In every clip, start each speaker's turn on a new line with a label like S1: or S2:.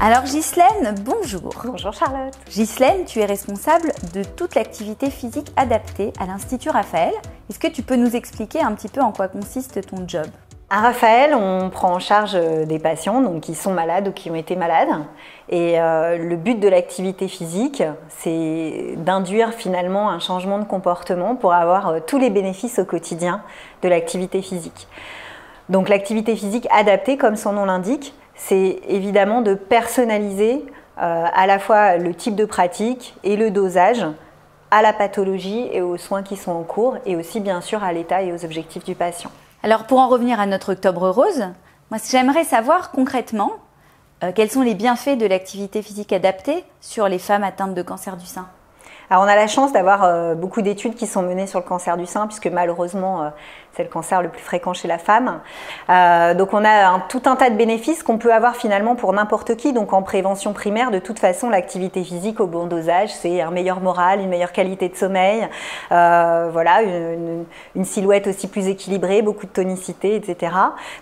S1: Alors Ghislaine, bonjour.
S2: Bonjour Charlotte.
S1: Ghislaine, tu es responsable de toute l'activité physique adaptée à l'Institut Raphael. Est-ce que tu peux nous expliquer un petit peu en quoi consiste ton job ?
S2: À Raphael, on prend en charge des patients donc, qui sont malades ou qui ont été malades. Et le but de l'activité physique, c'est d'induire finalement un changement de comportement pour avoir tous les bénéfices au quotidien de l'activité physique. Donc l'activité physique adaptée, comme son nom l'indique, c'est évidemment de personnaliser à la fois le type de pratique et le dosage à la pathologie et aux soins qui sont en cours et aussi bien sûr à l'état et aux objectifs du patient.
S1: Alors pour en revenir à notre Octobre Rose, moi j'aimerais savoir concrètement quels sont les bienfaits de l'activité physique adaptée sur les femmes atteintes de cancer du sein.
S2: Alors on a la chance d'avoir beaucoup d'études qui sont menées sur le cancer du sein puisque malheureusement c'est le cancer le plus fréquent chez la femme. Donc on a tout un tas de bénéfices qu'on peut avoir finalement pour n'importe qui. Donc en prévention primaire, de toute façon l'activité physique au bon dosage, c'est un meilleur moral, une meilleure qualité de sommeil, voilà, une silhouette aussi plus équilibrée, beaucoup de tonicité, etc.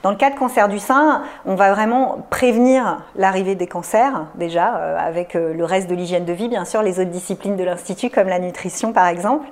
S2: Dans le cas de cancer du sein, on va vraiment prévenir l'arrivée des cancers déjà avec le reste de l'hygiène de vie, bien sûr, les autres disciplines de l'Institut comme la nutrition par exemple.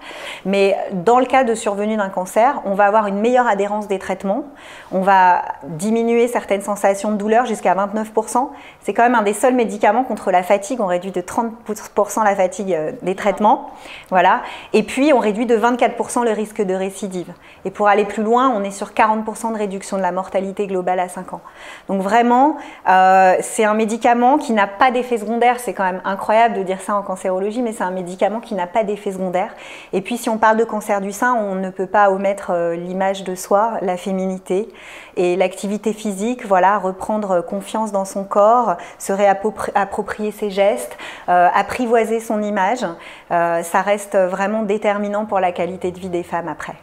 S2: Mais dans le cas de survenue d'un cancer, on va avoir une meilleure adhérence des traitements, on va diminuer certaines sensations de douleur jusqu'à 29%. C'est quand même un des seuls médicaments contre la fatigue, on réduit de 30% la fatigue des traitements. Voilà. Et puis on réduit de 24% le risque de récidive. Et pour aller plus loin, on est sur 40% de réduction de la mortalité globale à 5 ans. Donc vraiment, c'est un médicament qui n'a pas d'effet secondaire. C'est quand même incroyable de dire ça en cancérologie, mais c'est un médicament qui n'a pas d'effet secondaire. Et puis si on parle de cancer du sein, on ne peut pas omettre l'image de soi, la féminité et l'activité physique, voilà, reprendre confiance dans son corps, se réapproprier ses gestes, apprivoiser son image, ça reste vraiment déterminant pour la qualité de vie des femmes après.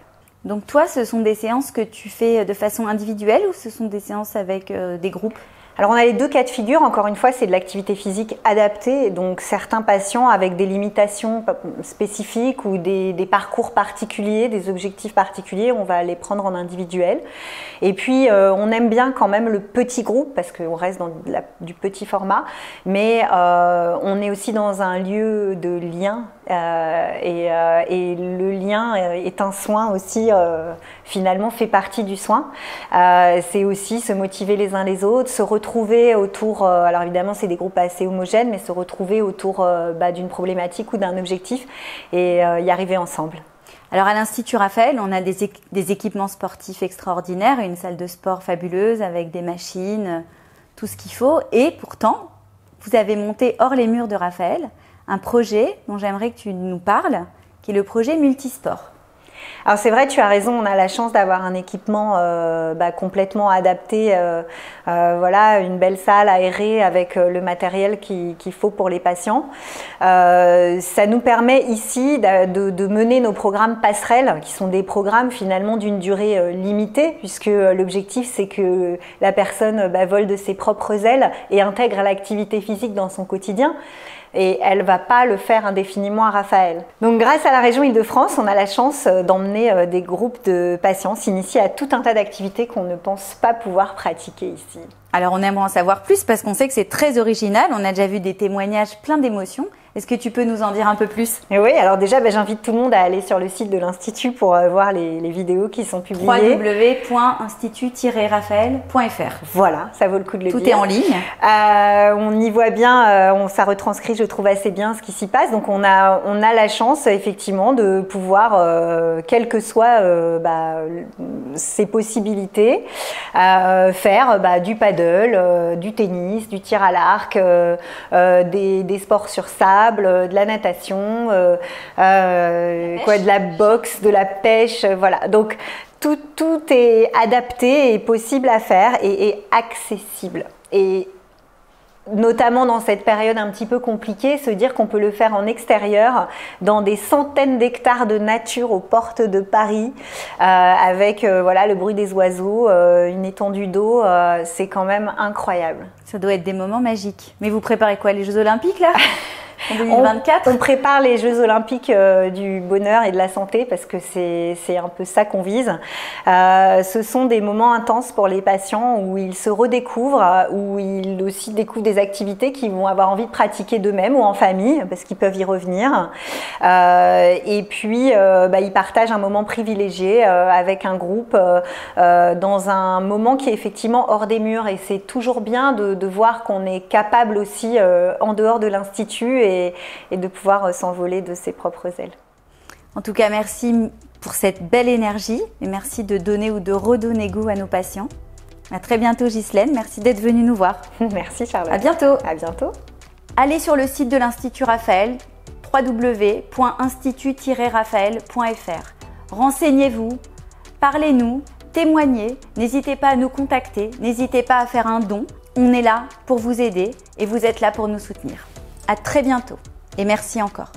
S1: Donc toi, ce sont des séances que tu fais de façon individuelle ou ce sont des séances avec des groupes ?
S2: Alors on a les deux cas de figure, encore une fois c'est de l'activité physique adaptée, donc certains patients avec des limitations spécifiques ou des parcours particuliers, des objectifs particuliers, on va les prendre en individuel. Et puis on aime bien quand même le petit groupe parce qu'on reste dans du petit format, mais on est aussi dans un lieu de lien et le lien est un soin aussi, finalement fait partie du soin. C'est aussi se motiver les uns les autres, se retrouver autour, alors évidemment c'est des groupes assez homogènes, mais se retrouver autour d'une problématique ou d'un objectif et y arriver ensemble.
S1: Alors à l'Institut Raphael, on a des équipements sportifs extraordinaires, une salle de sport fabuleuse avec des machines, tout ce qu'il faut. Et pourtant, vous avez monté hors les murs de Raphael un projet dont j'aimerais que tu nous parles, qui est le projet Multisport.
S2: Alors c'est vrai, tu as raison, on a la chance d'avoir un équipement complètement adapté, voilà, une belle salle aérée avec le matériel qu'il faut pour les patients. Ça nous permet ici de mener nos programmes passerelles, qui sont des programmes finalement d'une durée limitée, puisque l'objectif c'est que la personne vole de ses propres ailes et intègre l'activité physique dans son quotidien. Et elle ne va pas le faire indéfiniment à Raphael. Donc grâce à la région Île-de-France, on a la chance d'emmener des groupes de patients s'initier à tout un tas d'activités qu'on ne pense pas pouvoir pratiquer ici.
S1: Alors on aimerait en savoir plus parce qu'on sait que c'est très original, on a déjà vu des témoignages pleins d'émotions. Est-ce que tu peux nous en dire un peu plus ?
S2: Et oui, alors déjà j'invite tout le monde à aller sur le site de l'Institut pour voir les vidéos qui sont publiées.
S1: www.institut-raphael.fr.
S2: Voilà, ça vaut le coup de le dire.
S1: Tout est en ligne.
S2: On y voit bien, ça retranscrit, je trouve assez bien ce qui s'y passe. Donc on a la chance effectivement de pouvoir, quelles que soient ses possibilités, faire du paddle, du tennis, du tir à l'arc, des sports sur sable, de la natation, de la boxe, de la pêche, voilà. Donc tout est adapté et possible à faire et accessible. Et notamment dans cette période un petit peu compliquée, se dire qu'on peut le faire en extérieur, dans des centaines d'hectares de nature aux portes de Paris, avec le bruit des oiseaux, une étendue d'eau, c'est quand même incroyable.
S1: Ça doit être des moments magiques. Mais vous préparez quoi, les Jeux Olympiques là ? En 2024
S2: on prépare les Jeux Olympiques du bonheur et de la santé parce que c'est un peu ça qu'on vise. Ce sont des moments intenses pour les patients où ils se redécouvrent, où ils aussi découvrent des activités qu'ils vont avoir envie de pratiquer d'eux-mêmes ou en famille parce qu'ils peuvent y revenir. Et puis, ils partagent un moment privilégié avec un groupe dans un moment qui est effectivement hors des murs. Et c'est toujours bien de voir qu'on est capable aussi en dehors de l'Institut et de pouvoir s'envoler de ses propres ailes.
S1: En tout cas, merci pour cette belle énergie et merci de donner ou de redonner goût à nos patients. À très bientôt Ghislaine, merci d'être venue nous voir.
S2: Merci Charlotte.
S1: À bientôt.
S2: À bientôt.
S1: Allez sur le site de l'Institut Raphael, www.institut-raphael.fr. Renseignez-vous, parlez-nous, témoignez, n'hésitez pas à nous contacter, n'hésitez pas à faire un don. On est là pour vous aider et vous êtes là pour nous soutenir. À très bientôt et merci encore.